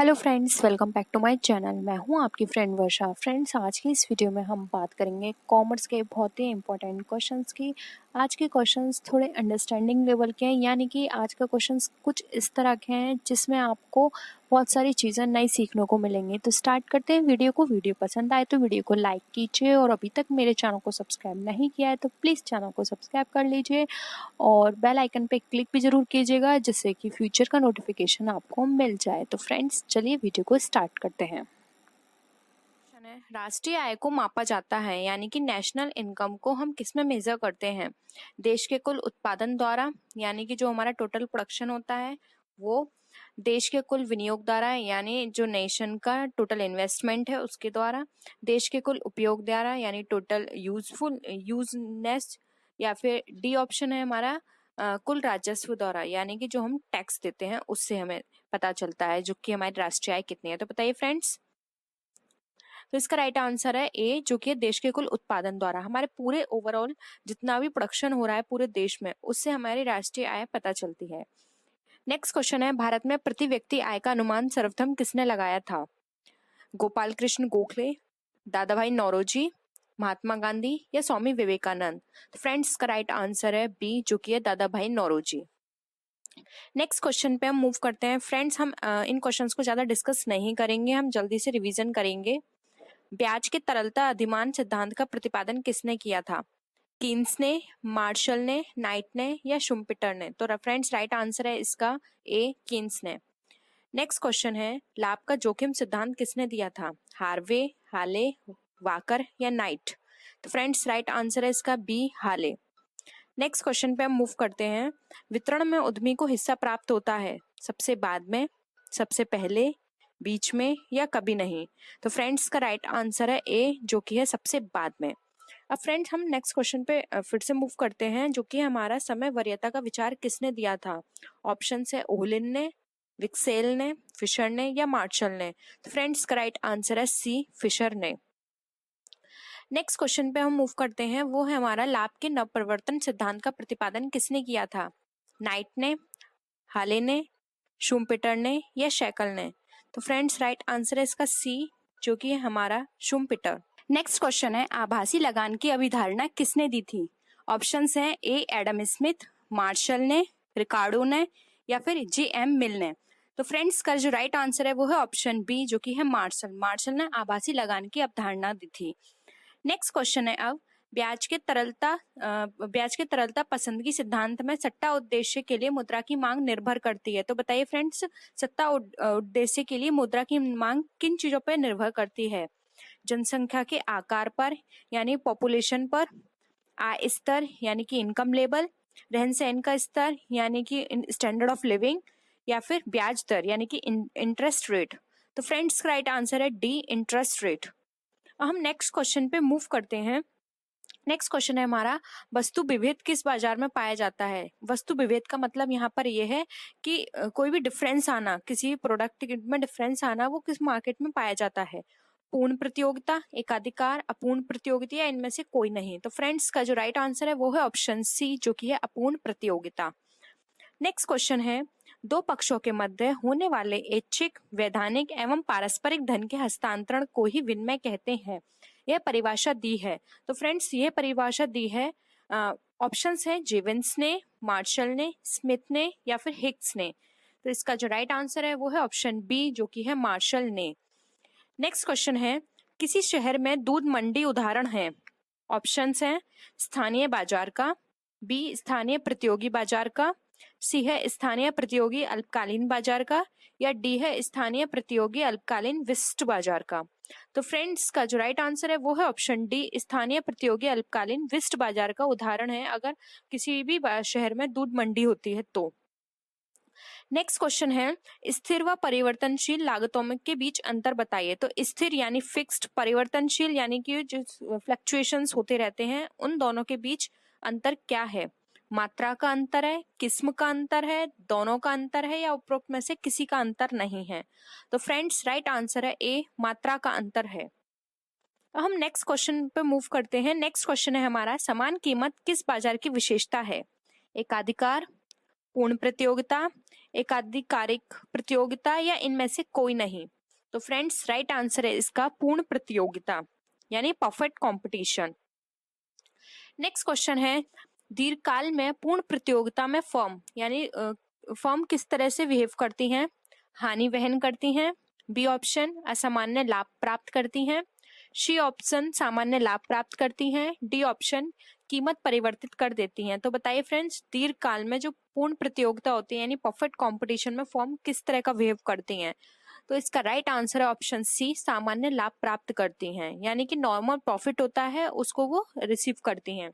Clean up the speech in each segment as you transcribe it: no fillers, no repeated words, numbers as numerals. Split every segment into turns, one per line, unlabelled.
Hello friends, welcome back to my channel. मैं हूं आपकी फ्रेंड वर्षा। फ्रेंड्स, आज की इस वीडियो में हम बात करेंगे कॉमर्स के बहुत ही इंपॉर्टेंट क्वेश्चंस की। आज के क्वेश्चंस थोड़े अंडरस्टैंडिंग लेवल के हैं, यानी कि आज का क्वेश्चंस कुछ इस तरह के हैं जिसमें आपको बहुत सारी चीज़ें नई सीखने को मिलेंगी। तो स्टार्ट करते हैं वीडियो को। वीडियो पसंद आए तो वीडियो को लाइक कीजिए, और अभी तक मेरे चैनल को सब्सक्राइब नहीं किया है तो प्लीज़ चैनल को सब्सक्राइब कर लीजिए और बेल आइकन पे क्लिक भी ज़रूर कीजिएगा, जिससे कि फ्यूचर का नोटिफिकेशन आपको मिल जाए। तो फ्रेंड्स, चलिए वीडियो को स्टार्ट करते हैं। राष्ट्रीय आय को मापा जाता है, यानी कि नेशनल इनकम को हम किस में मेजर करते हैं? देश के कुल उत्पादन द्वारा, यानी कि जो हमारा टोटल प्रोडक्शन होता है वो। देश के कुल विनियोग द्वारा, यानी जो नेशन का टोटल इन्वेस्टमेंट है उसके द्वारा। देश के कुल उपयोग द्वारा, यानी टोटल यूजनेस। या फिर डी ऑप्शन है हमारा कुल राजस्व द्वारा, यानी कि जो हम टैक्स देते हैं उससे हमें पता चलता है जो कि हमारी राष्ट्रीय आय कितनी है। तो बताइए फ्रेंड्स। तो इसका राइट आंसर है ए, जो कि देश के कुल उत्पादन द्वारा। हमारे पूरे ओवरऑल जितना भी प्रोडक्शन हो रहा है पूरे देश में, उससे हमारी राष्ट्रीय आय पता चलती है। नेक्स्ट क्वेश्चन है, भारत में प्रति व्यक्ति आय का अनुमान सर्वप्रथम किसने लगाया था? गोपाल कृष्ण गोखले, दादा भाई नौरोजी, महात्मा गांधी या स्वामी विवेकानंद? तो फ्रेंड्स, का राइट आंसर है बी, जो कि है दादा भाई नौरोजी। नेक्स्ट क्वेश्चन पे हम मूव करते हैं। फ्रेंड्स, हम इन क्वेश्चंस को ज्यादा डिस्कस नहीं करेंगे, हम जल्दी से रिवीजन करेंगे। ब्याज के तरलता अधिमान सिद्धांत का प्रतिपादन किसने किया था? कीन्स ने, मार्शल ने, नाइट ने या शुम्पेटर ने? तो फ्रेंड्स, राइट आंसर है इसका ए, कीन्स ने। नेक्स्ट क्वेश्चन है, लाभ का जोखिम सिद्धांत किसने दिया था? हार्वे, हाले, वाकर या नाइट? तो फ्रेंड्स, राइट आंसर है इसका बी, हाले। नेक्स्ट क्वेश्चन पे हम मूव करते हैं। वितरण में उद्यमी को हिस्सा प्राप्त होता है सबसे बाद में, सबसे पहले, बीच में या कभी नहीं? तो फ्रेंड्स, का राइट आंसर है ए, जो कि है सबसे बाद में। अब फ्रेंड्स, हम नेक्स्ट क्वेश्चन पे फिर से मूव करते हैं, जो कि हमारा समय वरीयता का विचार किसने दिया था? ऑप्शन है ओहलिन ने, विक्सेल ने, फिशर ने या मार्शल ने? तो फ्रेंड्स, का राइट आंसर है सी, फिशर ने। नेक्स्ट क्वेश्चन पे हम मूव करते हैं, वो है हमारा लाभ के नवप्रवर्तन सिद्धांत का प्रतिपादन किसने किया था? नाइट ने, हाले ने, शुम्पेटर ने या शैकल ने? तो फ्रेंड्स, राइट आंसर है इसका सी, जो कि है हमारा शुम्पेटर। नेक्स्ट क्वेश्चन है, आभासी लगान की अभिधारणा किसने दी थी? ऑप्शंस हैं ए, एडम स्मिथ, मार्शल ने, रिकार्डो ने या फिर जे एम मिल ने? तो फ्रेंड्स, का जो राइट आंसर है वो है ऑप्शन बी, जो कि है मार्शल। मार्शल ने आभासी लगान की अवधारणा दी थी। नेक्स्ट क्वेश्चन है, अब ब्याज के तरलता पसंदगी सिद्धांत में सट्टा उद्देश्य के लिए मुद्रा की मांग निर्भर करती है। तो बताइए फ्रेंड्स, सट्टा उद्देश्य के लिए मुद्रा की मांग किन चीजों पर निर्भर करती है? जनसंख्या के आकार पर, यानी पॉपुलेशन पर, आय स्तर यानी कि इनकम लेवल, रहन सहन का स्तर यानी कि स्टैंडर्ड ऑफ लिविंग, या फिर ब्याज दर यानी कि इंटरेस्ट रेट? तो फ्रेंड्स, राइट आंसर है डी, इंटरेस्ट रेट। हम नेक्स्ट क्वेश्चन पे मूव करते हैं। नेक्स्ट क्वेश्चन है हमारा, वस्तु विभेद किस बाजार में पाया जाता है? वस्तु विभेद का मतलब यहाँ पर यह है कि कोई भी डिफरेंस आना, किसी प्रोडक्ट में डिफरेंस आना, वो किस मार्केट में पाया जाता है? पूर्ण प्रतियोगिता, एकाधिकार, अपूर्ण प्रतियोगिता या इनमें से कोई नहीं? तो फ्रेंड्स, का जो राइट आंसर है वो है ऑप्शन सी, जो कि है अपूर्ण प्रतियोगिता। नेक्स्ट क्वेश्चन है, दो पक्षों के मध्य होने वाले ऐच्छिक, वैधानिक एवं पारस्परिक धन के हस्तांतरण को ही विनिमय कहते हैं। यह परिभाषा दी है। तो फ्रेंड्स, यह परिभाषा दी है, ऑप्शंस है जेविन्स ने, मार्शल ने, स्मिथ ने या फिर हिक्स ने? तो इसका जो राइट आंसर है वो है ऑप्शन बी, जो कि है मार्शल ने। नेक्स्ट क्वेश्चन है, किसी शहर में दूध मंडी उदाहरण है? ऑप्शंस हैं स्थानीय बाजार का, बी स्थानीय प्रतियोगी बाजार का, सी है स्थानीय प्रतियोगी अल्पकालीन बाजार का, या डी है स्थानीय प्रतियोगी अल्पकालीन विशिष्ट बाजार का? तो फ्रेंड्स, का जो राइट आंसर है वो है ऑप्शन डी, स्थानीय प्रतियोगी अल्पकालीन विशिष्ट बाजार का उदाहरण है अगर किसी भी शहर में दूध मंडी होती है तो। नेक्स्ट क्वेश्चन है, स्थिर व परिवर्तनशील लागतों के बीच अंतर बताइए। तो स्थिर यानी फिक्स्ड, परिवर्तनशील यानी कि जो फ्लक्चुएशंस होते रहते हैं, उन दोनों के बीच अंतर क्या है? मात्रा का अंतर है, किस्म का अंतर है, दोनों का अंतर है, या उपरोक्त में से किसी का अंतर नहीं है? तो फ्रेंड्स, राइट आंसर है ए, मात्रा का अंतर है। हम नेक्स्ट क्वेश्चन पे मूव करते हैं। नेक्स्ट क्वेश्चन है हमारा, समान कीमत किस बाजार की विशेषता है? एकाधिकार, पूर्ण प्रतियोगिता, एकाधिकारिक प्रतियोगिता या इनमें से कोई नहीं। तो फ्रेंड्स राइट आंसर है इसका पूर्ण प्रतियोगिता यानी परफेक्ट कंपटीशन। नेक्स्ट क्वेश्चन है दीर्घकाल में पूर्ण प्रतियोगिता में फर्म यानी फर्म किस तरह से बिहेव करती हैं? हानि वहन करती हैं, बी ऑप्शन असामान्य लाभ प्राप्त करती हैं, सी ऑप्शन सामान्य लाभ प्राप्त करती हैं, डी ऑप्शन कीमत परिवर्तित कर देती हैं। तो बताइए फ्रेंड्स दीर्घकाल में जो पूर्ण प्रतियोगिता होती है यानी परफेक्ट कंपटीशन में फर्म किस तरह का बिहेव करती हैं? तो इसका राइट आंसर है ऑप्शन सी सामान्य लाभ प्राप्त करती हैं यानी कि नॉर्मल प्रॉफिट होता है उसको वो रिसीव करती हैं।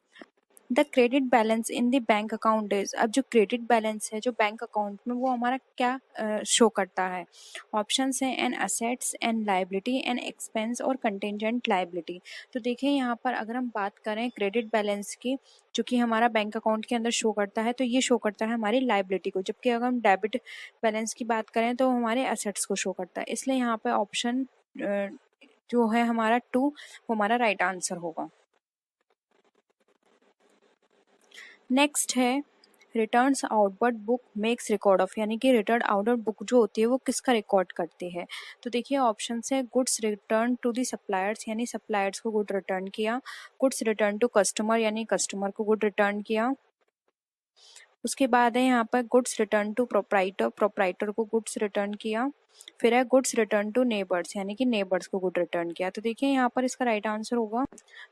The credit balance in the bank account is, अब जो क्रेडिट बैलेंस है जो बैंक अकाउंट में वो हमारा क्या शो करता है? ऑप्शंस हैं an assets, an liability, an expense और कंटिजेंट लाइबिलिटी। तो देखिए यहाँ पर अगर हम बात करें क्रेडिट बैलेंस की जो कि हमारा बैंक अकाउंट के अंदर शो करता है तो ये शो करता है हमारी लाइबिलिटी को, जबकि अगर हम डेबिट बैलेंस की बात करें तो हमारे असेट्स को शो करता है। इसलिए यहाँ पर ऑप्शन जो है हमारा 2 वो हमारा राइट आंसर होगा। नेक्स्ट है returns outward book makes record of, यानी कि रिटर्न आउटवर्ड बुक जो होती है वो किसका रिकॉर्ड करती है? तो देखिए ऑप्शन है goods return to the suppliers यानी सप्लायर्स को गुड रिटर्न किया, गुड्स रिटर्न टू कस्टमर यानी कस्टमर को गुड रिटर्न किया, उसके बाद है यहाँ पर goods return to proprietor, proprietor को गुड्स रिटर्न किया, फिर है गुड्स रिटर्न टू नेबर्स यानी कि नेबर्स को गुड रिटर्न किया। तो देखिए यहाँ पर इसका राइट आंसर होगा,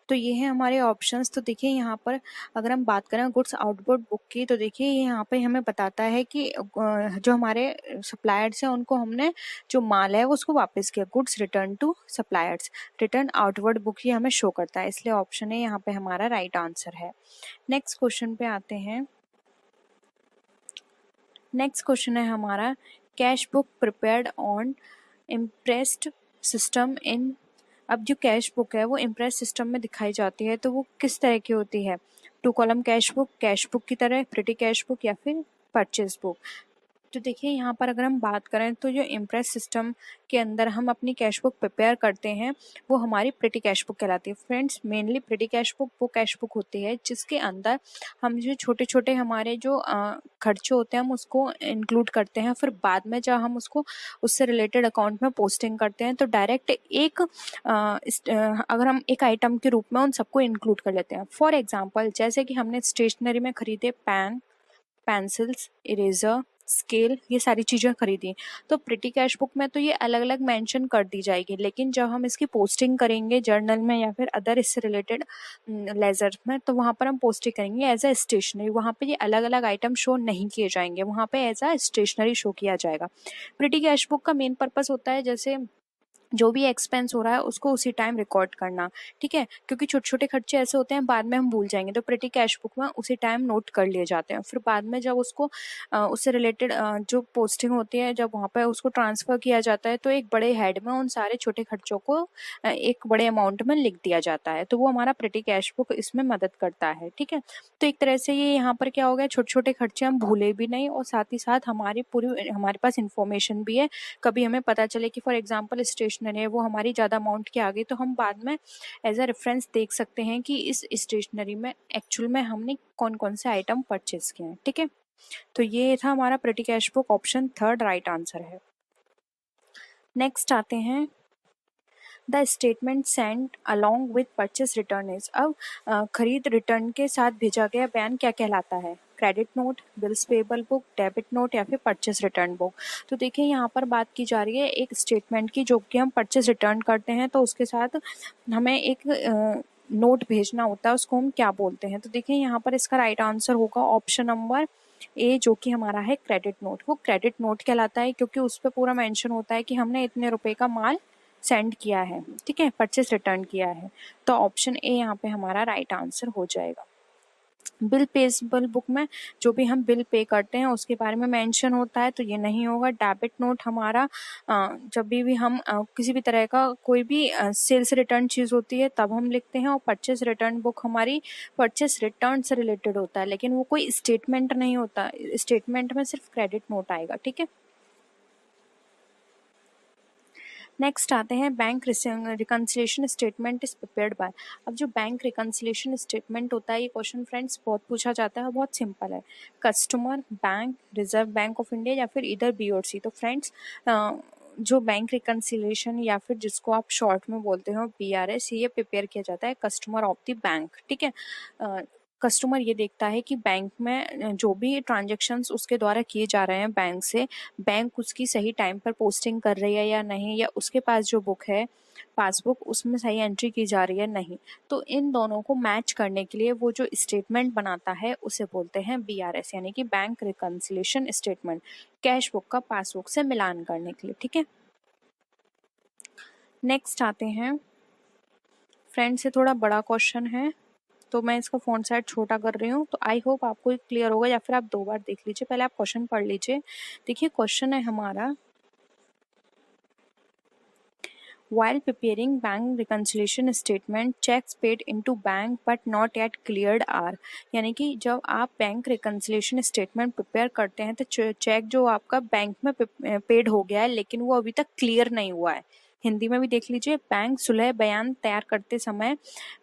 तो ये है हमारे ऑप्शंस। तो देखिए यहाँ पर अगर हम बात करें गुड्स आउटवर्ड बुक की तो देखिए यहाँ पे हमें बताता है कि जो हमारे सप्लायर्स हैं उनको हमने जो माल है उसको वापस किया, goods return to suppliers, return outward book ये हमें शो करता है, इसलिए ऑप्शन है यहाँ पे हमारा राइट आंसर है। नेक्स्ट क्वेश्चन पे आते हैं। नेक्स्ट क्वेश्चन है हमारा cash book prepared on impressed system in, अब जो कैश बुक है वो इम्प्रेस सिस्टम में दिखाई जाती है तो वो किस तरह की होती है? 2 कॉलम कैश बुक की तरह, प्रिटी कैश बुक या फिर परचेज बुक। तो देखिए यहाँ पर अगर हम बात करें तो जो इम्प्रेस सिस्टम के अंदर हम अपनी कैश बुक प्रिपेयर करते हैं वो हमारी प्रिटी कैश बुक कहलाती है। Friends mainly petty cash book वो कैश बुक होती है जिसके अंदर हम जो छोटे छोटे हमारे जो खर्चे होते हैं हम उसको इंक्लूड करते हैं, फिर बाद में जब हम उसको उससे रिलेटेड अकाउंट में पोस्टिंग करते हैं तो डायरेक्ट एक अगर हम एक आइटम के रूप में उन सबको इंक्लूड कर लेते हैं। फॉर एग्जाम्पल जैसे कि हमने स्टेशनरी में खरीदे पेन, पेंसिल्स, इरेजर, स्केल, ये सारी चीज़ें खरीदी तो प्रिटी कैश बुक में तो ये अलग अलग मेंशन कर दी जाएगी, लेकिन जब हम इसकी पोस्टिंग करेंगे जर्नल में या फिर अदर इससे रिलेटेड लेजर में तो वहाँ पर हम पोस्टिंग करेंगे एज अ स्टेशनरी, वहाँ पे ये अलग अलग आइटम शो नहीं किए जाएंगे, वहाँ पे एज अ स्टेशनरी शो किया जाएगा। प्रिटी कैश बुक का मेन पर्पस होता है जैसे जो भी एक्सपेंस हो रहा है उसको उसी टाइम रिकॉर्ड करना, ठीक है, क्योंकि छोटे छोटे खर्चे ऐसे होते हैं बाद में हम भूल जाएंगे तो प्रिटी कैश बुक में उसी टाइम नोट कर लिए जाते हैं, फिर बाद में जब उसको उससे रिलेटेड जो पोस्टिंग होती है जब वहाँ पर उसको ट्रांसफ़र किया जाता है तो एक बड़े हेड में उन सारे छोटे खर्चों को एक बड़े अमाउंट में लिख दिया जाता है, तो वो हमारा प्रिटी कैश बुक इसमें मदद करता है, ठीक है। तो एक तरह से ये यहाँ पर क्या हो गया, छोटे छोटे खर्चे हम भूले भी नहीं और साथ ही साथ हमारी पूरी हमारे पास इंफॉर्मेशन भी है, कभी हमें पता चले कि फॉर एग्जांपल स्टेशनरी है वो हमारी ज़्यादा अमाउंट की आ गई तो हम बाद में एज अ रेफरेंस देख सकते हैं कि इस स्टेशनरी में एक्चुअल में हमने कौन कौन से आइटम परचेज किए हैं, ठीक है। तो ये था हमारा petty cash book, option 3 right answer है। नेक्स्ट आते हैं the statement send along with purchase return is, अब खरीद रिटर्न के साथ भेजा गया बयान क्या कहलाता है? Credit note, bills payable book, debit note या फिर परचेस रिटर्न बुक। तो देखिए यहाँ पर बात की जा रही है एक स्टेटमेंट की जो कि हम परचेस रिटर्न करते हैं तो उसके साथ हमें एक नोट भेजना होता है, उसको हम क्या बोलते हैं? तो देखिए यहाँ पर इसका राइट आंसर होगा ऑप्शन नंबर ए जो कि हमारा है क्रेडिट नोट। वो क्रेडिट नोट कहलाता है क्योंकि उस पर पूरा मेंशन होता है कि हमने इतने रुपए का माल सेंड किया है, ठीक है, परचेस रिटर्न किया है, तो ऑप्शन ए यहाँ पे हमारा राइट आंसर हो जाएगा। बिल पेबल बुक में जो भी हम बिल पे करते हैं उसके बारे में मेंशन होता है तो ये नहीं होगा। डेबिट नोट हमारा जब भी हम किसी भी तरह का कोई भी सेल्स रिटर्न चीज़ होती है तब हम लिखते हैं, और परचेस रिटर्न बुक हमारी परचेस रिटर्न से रिलेटेड होता है लेकिन वो कोई स्टेटमेंट नहीं होता, स्टेटमेंट में सिर्फ क्रेडिट नोट आएगा, ठीक है। नेक्स्ट आते हैं bank reconciliation statement is prepared by. अब जो बैंक रिकन्सिलेशन स्टेटमेंट होता है, ये क्वेश्चन फ्रेंड्स बहुत पूछा जाता है, बहुत सिंपल है। Customer, bank, reserve bank of India या फिर इधर बी और सी। तो फ्रेंड्स जो बैंक रिकन्सिलेशन या फिर जिसको आप शॉर्ट में बोलते हो BRS, ये प्रिपेयर किया जाता है कस्टमर ऑफ द बैंक, ठीक है। कस्टमर ये देखता है कि बैंक में जो भी ट्रांजेक्शन्स उसके द्वारा किए जा रहे हैं बैंक से, बैंक उसकी सही टाइम पर पोस्टिंग कर रही है या नहीं, या उसके पास जो बुक है पासबुक उसमें सही एंट्री की जा रही है नहीं। तो इन दोनों को मैच करने के लिए वो जो स्टेटमेंट बनाता है उसे बोलते हैं BRS, यानी कि bank reconciliation statement, cash book का पासबुक से मिलान करने के लिए, ठीक है। नेक्स्ट आते हैं फ्रेंड्स, से थोड़ा बड़ा क्वेश्चन है तो मैं इसका फॉन्ट साइज छोटा कर रही हूँ, तो आई होप आपको क्लियर होगा, या फिर आप 2 बार देख लीजिए। पहले आप क्वेश्चन पढ़ लीजिए। देखिए क्वेश्चन है हमारा, while preparing bank reconciliation statement, checks paid into bank but not yet cleared are। यानी कि जब आप बैंक रिकन्सिलेशन स्टेटमेंट प्रिपेयर करते हैं तो चेक जो आपका बैंक में पेड हो गया है लेकिन वो अभी तक क्लियर नहीं हुआ है। हिंदी में भी देख लीजिए, बैंक सुलह बयान तैयार करते समय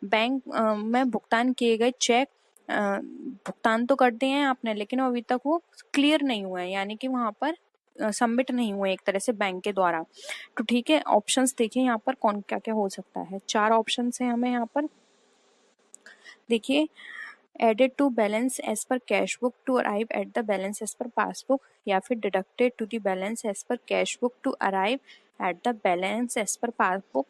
बैंक में भुगतान किए गए चेक भुगतान तो कर दिए हैं आपने, लेकिन अभी तक वो क्लियर नहीं हुआ है, यानी कि वहां पर सबमिट नहीं हुए एक तरह से बैंक के द्वारा। तो ठीक है, ऑप्शंस देखिए यहाँ पर कौन क्या क्या हो सकता है। 4 ऑप्शंस हैं हमें यहाँ पर। देखिए, added to balance as per cash book to arrive at the balance as per passbook, या फिर deducted to the balance as per cash book to arrive at the balance as per passbook.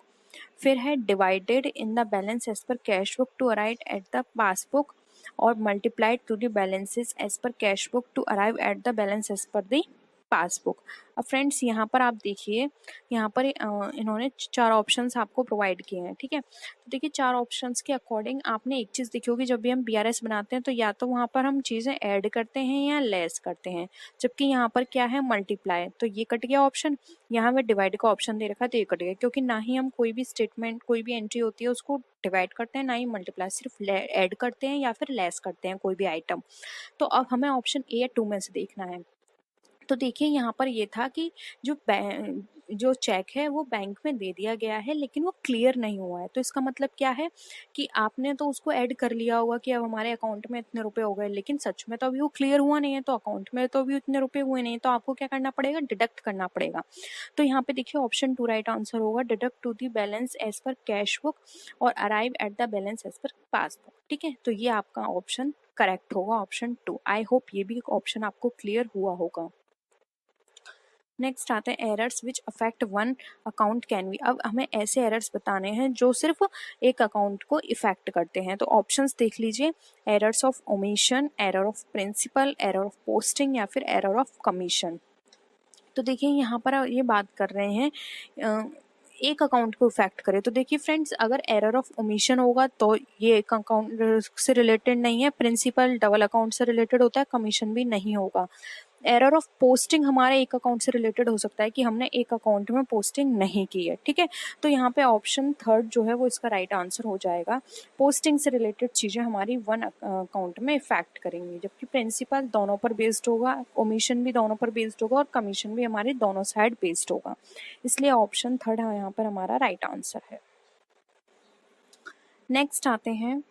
फिर है divided in the balance as per cash book to arrive at the passbook, और multiplied to the balances as per cash book to arrive at the balance as per the passbook. अब friends यहाँ पर आप देखिए, यहाँ पर इन्होंने 4 options आपको प्रोवाइड किए हैं, ठीक है। तो देखिए 4 ऑप्शंस के अकॉर्डिंग आपने एक चीज देखी होगी, जब भी हम BRS बनाते हैं तो या तो वहाँ पर हम चीजें ऐड करते हैं या लेस करते हैं, जबकि यहाँ पर क्या है, मल्टीप्लाई। तो ये कट गया ऑप्शन। यहाँ में डिवाइड का ऑप्शन दे रखा है तो ये कट गया, क्योंकि ना ही हम कोई भी स्टेटमेंट, कोई भी एंट्री होती है उसको डिवाइड करते हैं, ना ही मल्टीप्लाई, सिर्फ ऐड करते हैं या फिर लेस करते हैं कोई भी आइटम। तो अब हमें ऑप्शन ए या 2 में से देखना है। तो देखिए यहाँ पर ये था कि जो चेक है वो बैंक में दे दिया गया है लेकिन वो क्लियर नहीं हुआ है। तो इसका मतलब क्या है कि आपने तो उसको ऐड कर लिया होगा कि अब हमारे अकाउंट में इतने रुपए हो गए, लेकिन सच में तो अभी वो क्लियर हुआ नहीं है, तो अकाउंट में तो अभी इतने रुपए हुए नहीं, तो आपको क्या करना पड़ेगा, डिडक्ट करना पड़ेगा। तो यहाँ पे देखिए ऑप्शन 2 राइट आंसर होगा, deduct to the balance as per cash book और arrive at the balance as per passbook, ठीक है। तो ये आपका ऑप्शन करेक्ट होगा, ऑप्शन 2। आई होप ये भी ऑप्शन आपको क्लियर हुआ होगा। नेक्स्ट आते हैं errors which affect one account can be. अब हमें ऐसे एरर्स बताने हैं जो सिर्फ एक अकाउंट को इफेक्ट करते हैं। तो ऑप्शंस देख लीजिए, errors of omission, error of principle, error of posting या फिर एरर ऑफ कमीशन। तो देखिए यहाँ पर ये बात कर रहे हैं एक अकाउंट को इफेक्ट करे। तो देखिए फ्रेंड्स, अगर एरर ऑफ ओमिशन होगा तो ये एक अकाउंट से रिलेटेड नहीं है, प्रिंसिपल डबल अकाउंट से रिलेटेड होता है, कमीशन भी नहीं होगा। एरर ऑफ पोस्टिंग हमारे एक अकाउंट से रिलेटेड हो सकता है कि हमने एक अकाउंट में पोस्टिंग नहीं की है, ठीक है। तो यहाँ पे ऑप्शन 3 जो है वो इसका राइट आंसर हो जाएगा। पोस्टिंग से रिलेटेड चीजें हमारी वन अकाउंट में इफेक्ट करेंगी, जबकि प्रिंसिपल दोनों पर बेस्ड होगा, ओमिशन भी दोनों पर बेस्ड होगा और कमीशन भी हमारे दोनों साइड बेस्ड होगा, इसलिए ऑप्शन 3 यहाँ पर हमारा राइट आंसर है। नेक्स्ट आते हैं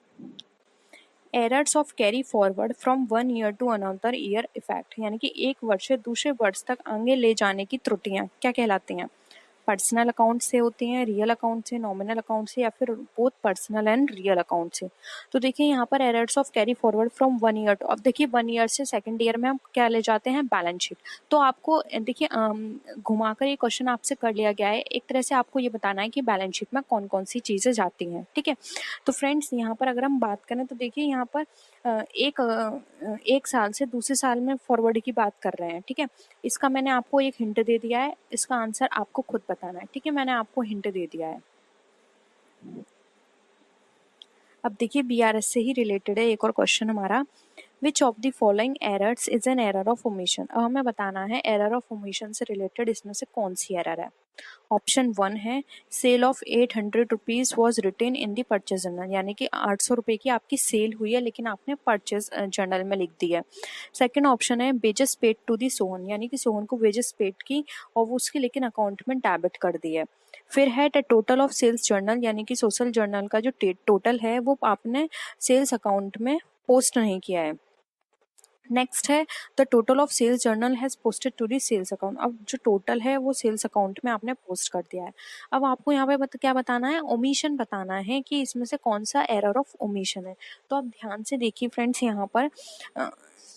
errors of carry forward from 1 year to another year effect, यानी कि एक वर्ष से दूसरे वर्ष तक आगे ले जाने की त्रुटियां क्या कहलाती हैं। पर्सनल अकाउंट से होती हैं, रियल अकाउंट से, नॉमिनल अकाउंट से, या फिर both personal and real account से। तो देखिए यहाँ पर errors of carry forward from 1 year to, अब देखिए 1 ईयर से 2nd ईयर में हम क्या ले जाते हैं, बैलेंस शीट। तो आपको देखिए घुमाकर ये क्वेश्चन आपसे कर लिया गया है, एक तरह से आपको ये बताना है कि बैलेंस शीट में कौन कौन सी चीजें जाती हैं, ठीक है। तो फ्रेंड्स यहाँ पर अगर हम बात करें तो देखिए यहाँ पर एक साल से दूसरे साल में फॉरवर्ड की बात कर रहे हैं, ठीक है। इसका मैंने आपको एक हिंट दे दिया है, इसका आंसर आपको खुद बताना है, ठीक है। मैंने आपको हिंट दे दिया है। अब देखिए BRS से ही रिलेटेड है एक और क्वेश्चन हमारा, which of the following errors is an error of omission. अब हमें बताना है एरर ऑफ ओमिशन से रिलेटेड इसमें से कौन सी एरर है। ऑप्शन 1 है sale of 800 rupees was written in the purchase journal, यानी कि 800 रुपए की आपकी सेल हुई है लेकिन आपने परचेज जर्नल में लिख दिया है। सेकंड ऑप्शन है wages paid to the Sohan, यानी कि सोहन को वेजेस पेड की और वो उसकी लेकिन अकाउंट में डेबिट कर दी है। फिर है the total of sales journal, यानी कि सोशल जर्नल का जो टोटल है वो आपने सेल्स अकाउंट में पोस्ट नहीं किया है। नेक्स्ट है the total of sales journal has posted to the sales account. अब जो टोटल है वो सेल्स अकाउंट में आपने पोस्ट कर दिया है। अब आपको यहाँ पे क्या बताना है, ओमिशन बताना है कि इसमें से कौन सा एरर ऑफ ओमिशन है। तो आप ध्यान से देखिए फ्रेंड्स, यहाँ पर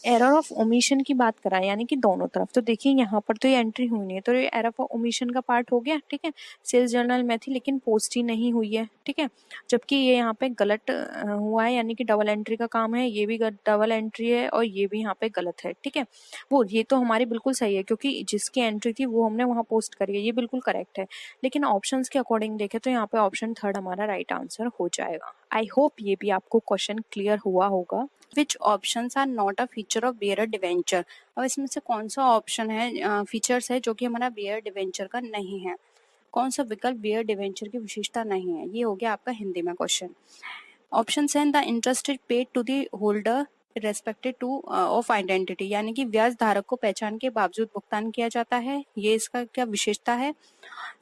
एरर ऑफ ओमिशन की बात करा है, यानी कि दोनों तरफ। तो देखिए यहाँ पर तो ये एंट्री हुई नहीं है, तो ये एरर ऑफ ओमिशन का पार्ट हो गया, ठीक है। सेल्स जर्नल में थी लेकिन पोस्ट ही नहीं हुई है, ठीक है। जबकि ये यहाँ पे गलत हुआ है, यानी कि डबल एंट्री का काम है, ये भी डबल एंट्री है और ये भी यहाँ पे गलत है, ठीक है। वो ये तो हमारी बिल्कुल सही है क्योंकि जिसकी एंट्री थी वो हमने वहाँ पोस्ट करी है, ये बिल्कुल करेक्ट है। लेकिन ऑप्शंस के अकॉर्डिंग देखें तो यहाँ पे ऑप्शन थर्ड हमारा राइट आंसर हो जाएगा। आई होप ये भी आपको क्वेश्चन क्लियर हुआ होगा। Which options are not a feature of bearer debenture. अब इसमें से कौन सा ऑप्शन है, फीचर्स है जो कि हमारा बेयर डिवेंचर का नहीं है। कौन सा विकल्प बेयर डिवेंचर की विशेषता नहीं है, ये हो गया आपका हिंदी में क्वेश्चन। ऑप्शन है the interest paid to the holder respected to of identity, यानी कि ब्याज धारक को पहचान के बावजूद भुगतान किया जाता है, ये इसका क्या विशेषता है।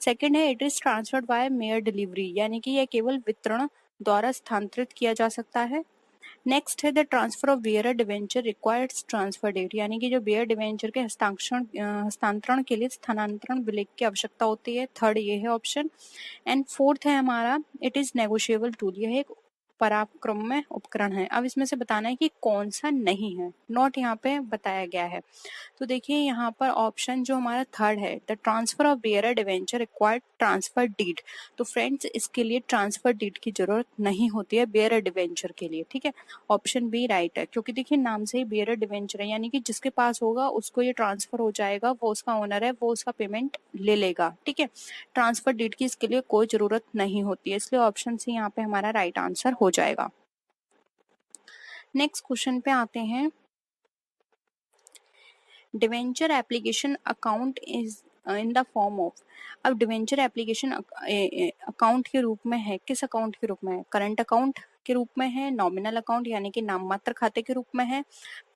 सेकंड है it is transferred by mayor delivery, यानी कि यह केवल वितरण द्वारा स्थानांतरित किया जा सकता है। नेक्स्ट है the transfer of bearer debenture requires transfer deed, यानी कि जो बेयर डिवेंचर के हस्तांतरण के लिए स्थानांतरण विलेख की आवश्यकता होती है। थर्ड ये है ऑप्शन। एंड फोर्थ है हमारा इट इज नेगोशिएबल टूल, यह एक पराक्रम्य उपकरण है। अब इसमें से बताना है कि कौन सा नहीं है, नॉट यहाँ पे बताया गया है। तो देखिए यहाँ पर ऑप्शन जो हमारा थर्ड है the transfer of bearer debenture required transfer deed, तो फ्रेंड्स इसके लिए ट्रांसफर डीड की जरूरत नहीं होती है बेयर डिवेंचर के लिए, ठीक है। ऑप्शन बी राइट है, क्योंकि देखिए नाम से ही बेयर डिवेंचर है, यानी कि जिसके पास होगा उसको ये ट्रांसफर हो जाएगा, वो उसका ओनर है, वो उसका पेमेंट ले लेगा, ठीक है। ट्रांसफर डीड की इसके लिए कोई जरूरत नहीं होती है, इसलिए ऑप्शन सी यहाँ पे हमारा राइट आंसर हो जाएगा। नेक्स्ट क्वेश्चन पे आते हैं। Debenture application account is in the form of. अब डिवेंचर एप्लीकेशन अकाउंट के रूप में है, किस अकाउंट के रूप में है, करंट अकाउंट के रूप में है, नॉमिनल अकाउंट यानी कि नाम मात्र खाते के रूप में है,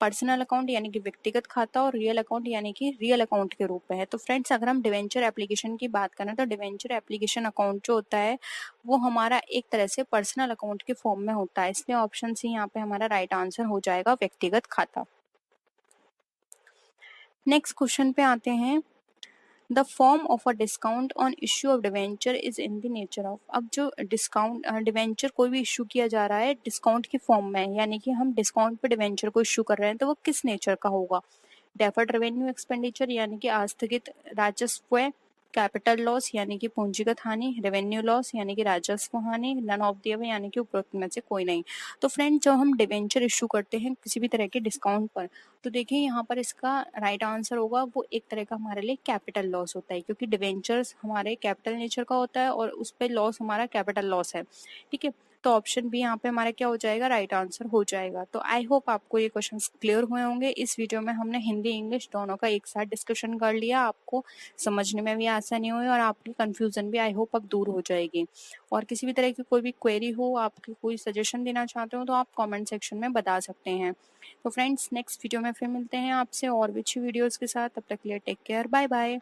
पर्सनल अकाउंट यानी कि व्यक्तिगत खाता, और रियल अकाउंट यानी कि रियल अकाउंट के रूप में है। तो फ्रेंड्स अगर हम डिवेंचर एप्लीकेशन की बात करें तो डिवेंचर एप्लीकेशन अकाउंट जो होता है वो हमारा एक तरह से पर्सनल अकाउंट के फॉर्म में होता है, इसलिए ऑप्शन सी यहाँ पे हमारा राइट आंसर हो जाएगा, व्यक्तिगत खाता। नेक्स्ट क्वेश्चन पे आते हैं। The form of a discount on issue of debenture is in the nature of. अब जो डिस्काउंट डिवेंचर कोई भी इश्यू किया जा रहा है डिस्काउंट की फॉर्म में, यानी कि हम डिस्काउंट पे डिवेंचर को इश्यू कर रहे हैं, तो वो किस नेचर का होगा। डेफर्ड रेवेन्यू एक्सपेंडिचर यानी कि आस्थगित राजस्व, कैपिटल लॉस यानी कि पूंजीगत हानि, रेवेन्यू लॉस यानी कि राजस्व हानि, नन ऑफ द अबव यानी कि उपरोक्त में से कोई नहीं। तो फ्रेंड जब हम डिवेंचर इशू करते हैं किसी भी तरह के डिस्काउंट पर, तो देखिए यहाँ पर इसका राइट आंसर होगा वो एक तरह का हमारे लिए कैपिटल लॉस होता है, क्योंकि डिवेंचर्स हमारे कैपिटल नेचर का होता है और उस पर लॉस हमारा कैपिटल लॉस है, ठीक है। तो ऑप्शन बी यहाँ पे हमारा क्या हो जाएगा, राइट आंसर हो जाएगा। तो आई होप आपको ये क्वेश्चंस क्लियर हुए होंगे। इस वीडियो में हमने हिंदी इंग्लिश दोनों का एक साथ डिस्कशन कर लिया, आपको समझने में भी आसानी हुई और आपकी कंफ्यूजन भी आई होप अब दूर हो जाएगी। और किसी भी तरह की कोई भी क्वेरी हो, आपकी कोई सजेशन देना चाहते हो तो आप कॉमेंट सेक्शन में बता सकते हैं। तो फ्रेंड्स नेक्स्ट वीडियो में फिर मिलते हैं आपसे और भी अच्छी वीडियोज़ के साथ, तब तक के लिए टेक केयर, बाय बाय।